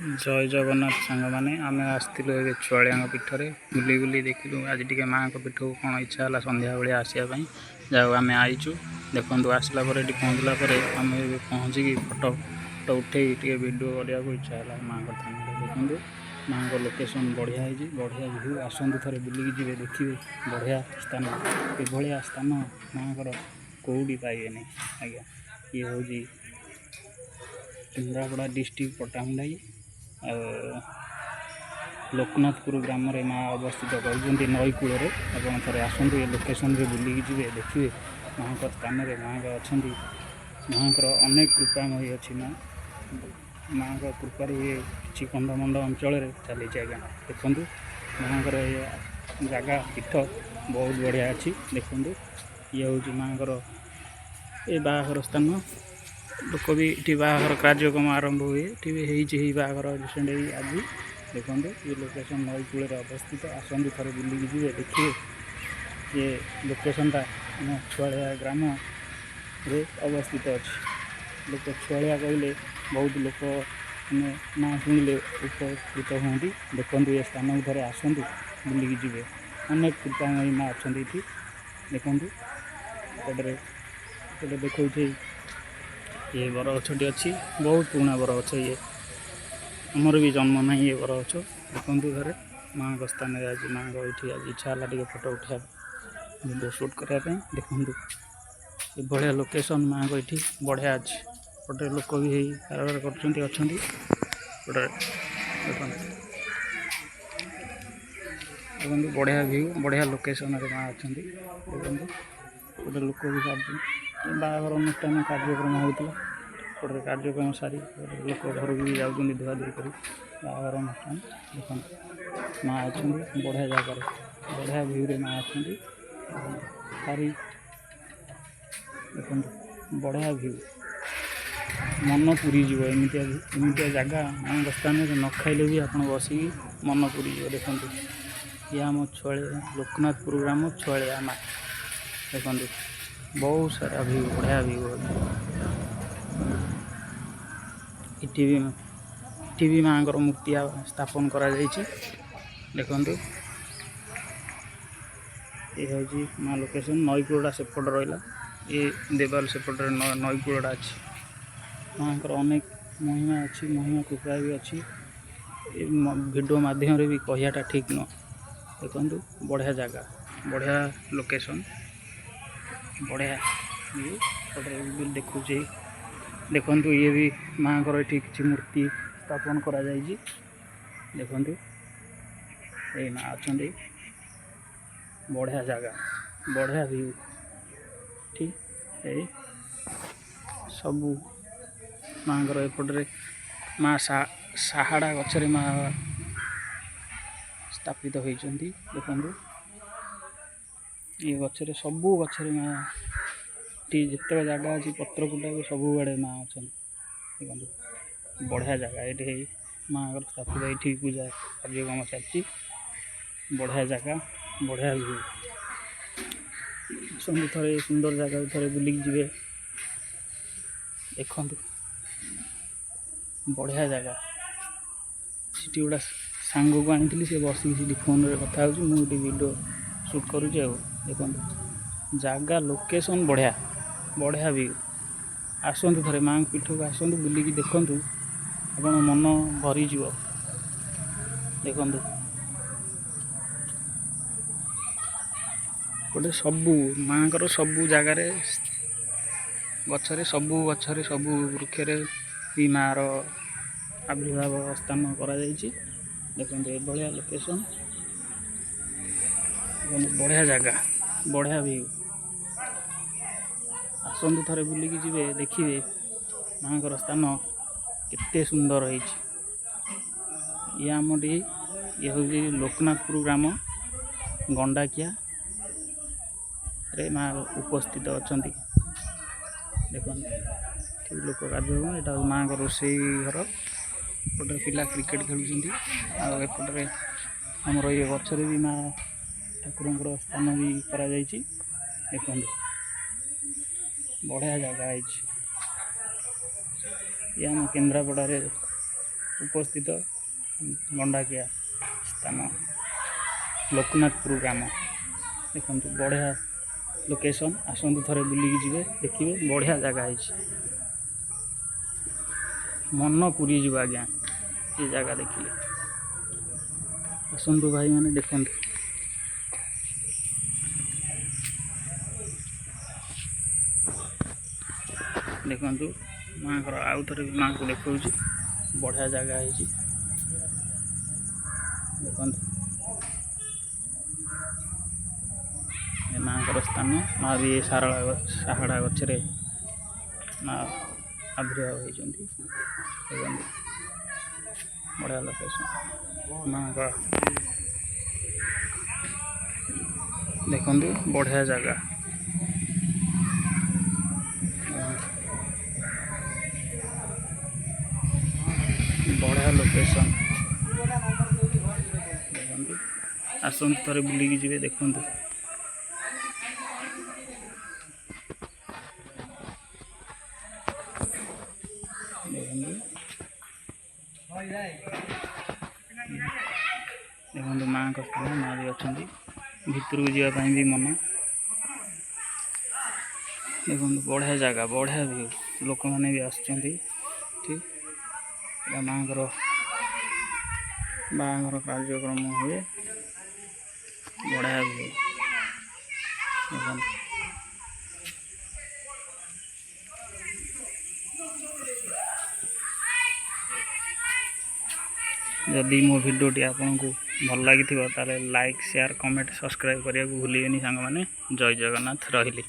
जय जगन्नाथ सांग मैंने आम आसलु ए छुआलिया पीठरे बुली बुली देखिलु आज टी माँ पीठ को कौन इच्छा है सन्ध्या बेले आसवाई जाओ आम आईचु देखु आसला पहुँचला आम पहुँचिकी फटो फटो उठे वीडियो करने इच्छा है माँ थान देखु माँ को लोकेशन बढ़िया है बढ़िया व्यू आसतु थे बुलिकी जी देखिए बढ़िया स्थान ये स्थान माँ कौटी पाइबे नहीं आज्ञा ये हूँ केन्द्रापड़ा डिस्ट्रिक्ट पट्टामुंडाई लोकनाथपुर ग्राम माँ अवस्थित कहते नई कूल आपड़ थे आसतु ये लोकेशन रे बुलिकी जी देखिए माँ का स्थान में माँ अच्छा माँ अनेक कृपामयी अच्छी माँ माँ का कृपार ये कि कंधमंड अंचल चली आज्ञा देखु माँ ये जगह पीठ बहुत बढ़िया अच्छी देखु ये हूँ माँ ये बाहर स्थान लोक भी ये बाहर कार्यक्रम आरंभ हुए ये बाहर रिसेंट आज देखो ये लोकेशन नई कूल अवस्थित आसतु थे बुलिकी जी देखिए ये लोकेशन टा आम छुआलिया ग्राम रे अवस्थित अच्छी लोक छुआलिया कहले बहुत लोक ना शुणिले उपकृत हमें देखो ये स्थान को थे आसतु बुलिकी जी अनेक कृपामयी माँ अच्छा देखु एपटे देखो ये बरगछटी अच्छी बहुत पुराना बरगछ ये आमर भी जन्म ना ये बरगछ देखु थे माँ का स्थान आज माँ को ये आज इच्छा है फोटो उठा वीडियो शूट करने देखु ये बढ़िया लोकेशन माँ को ये बढ़िया अच्छी गोटे लोक भी कारबार कर बढ़िया व्यू बढ़िया लोकेशन माँ अच्छा देखते गोटे लोक भी बाहर अनुष्ठान कार्यक्रम होता गोटे कार्यक्रम सारी लोक घर भी जाऊँ धुआ धुई कर बाहर अनुष्ठान देखते माँ अच्छा बढ़िया जगार बढ़िया व्यू रे माँ अच्छा सारी देखो बढ़िया व्यू मन पूरीज एमती जगह माँ स्थान में न खाइले भी आप बसिकी मन पूरीज देखो ये आम छुआलिया लोकनाथपुर ग्राम छुआलिया माँ देखो बहुत सारा व्यू बढ़िया व्यू इटी भी माँ मूर्ति स्थापन करा देखु ये हूँ माँ लोकेशन नई कूलटा सेपट रहा ये देवाल सेपटे नई कूलटा अच्छी माँ अनेक महिमा अच्छी महिमा कृपा भी अच्छी वीडियो माध्यम भी कहटा ठीक न देखु बढ़िया जगह बढ़िया लोकेशन बढ़िया व्यू देखुचे देखु ये भी माँ ये किसी मूर्ति स्थापन करा देखु ये माँ अच्छा बढ़िया जगह बढ़िया व्यू ठीक है सबू माँ एपटे माँ साहाड़ा गचरे माँ स्थापित होती देखु ये गचरे सबू गचरे माँ जिते जगह अच्छी पत्र कुटा भी सब आड़े माँ अच्छा देखो बढ़िया जगह ये माँ स्थापित ये पूजा कार्यक्रम चलती बढ़िया जगह बढ़िया व्यू आसतु थे सुंदर जगह थे बुलिकी जी देखु बढ़िया जगह सीटी गोटा सांग को आनी सी बसिकी फोन रे कथा मुझे वीडियो शूट करुचे देखो जगह लोकेशन बढ़िया बढ़िया व्यू आसतु थे माँ पीठ को आसतु बुलिकी देखु आप मन भरीज देखु गोटे सबू माँ सबू जगार गचरे सबू वृक्ष भी माँ आविर्भाव स्थान करा देखो ये लोकेशन बढ़िया जगह बढ़िया व्यू आसतु थे बुलिकी जी देखिए माँ स्थान केते सुंदर ये आमटी ये हूँ लोकनाथपुर ग्राम गंडाकिया रे माँ उपस्थित अच्छा देखो लोक कार्यक्रम यहाँ माँ रोसे घर एपटे पिला क्रिकेट खेलुँच आमर ये गचरे भी माँ ठाकुर स्थान भी करा देखो बढ़िया जगह ये आम केन्द्रापड़ा उपस्थित गंडाकिया स्थान लोकनाथपुर ग्राम देखो बढ़िया लोकेशन आसतु थे बुलिकी जी देखिए बढ़िया जगह है मन पूरी जीव आज्ञा ये जगह देखिए आसतु भाई मैंने देखते देखु माँ को आउ थे माँ को देखा बढ़िया जगह है देखो माँ को स्थान माँ भी साहड़ा गचरे माँ आविर्भाव होती बढ़िया लोकेशन माँ का देखु बढ़िया जगह बढ़िया लोकेशन देखते आसतु थे बुलिकी जी देखु देखो माँ का स्थान माँ भी अच्छा भितर को जावाई भी मन देखो बढ़िया जगह बढ़िया व्यू लोक मैंने भी ठीक माँ बाहर कार्यक्रम हुए बढ़िया व्यू जदि मो भिडियोटी आपन को भल लगी लाइक शेयर कमेंट सब्सक्राइब करने को भूलिए सांग मैंने जय जगन्नाथ रही।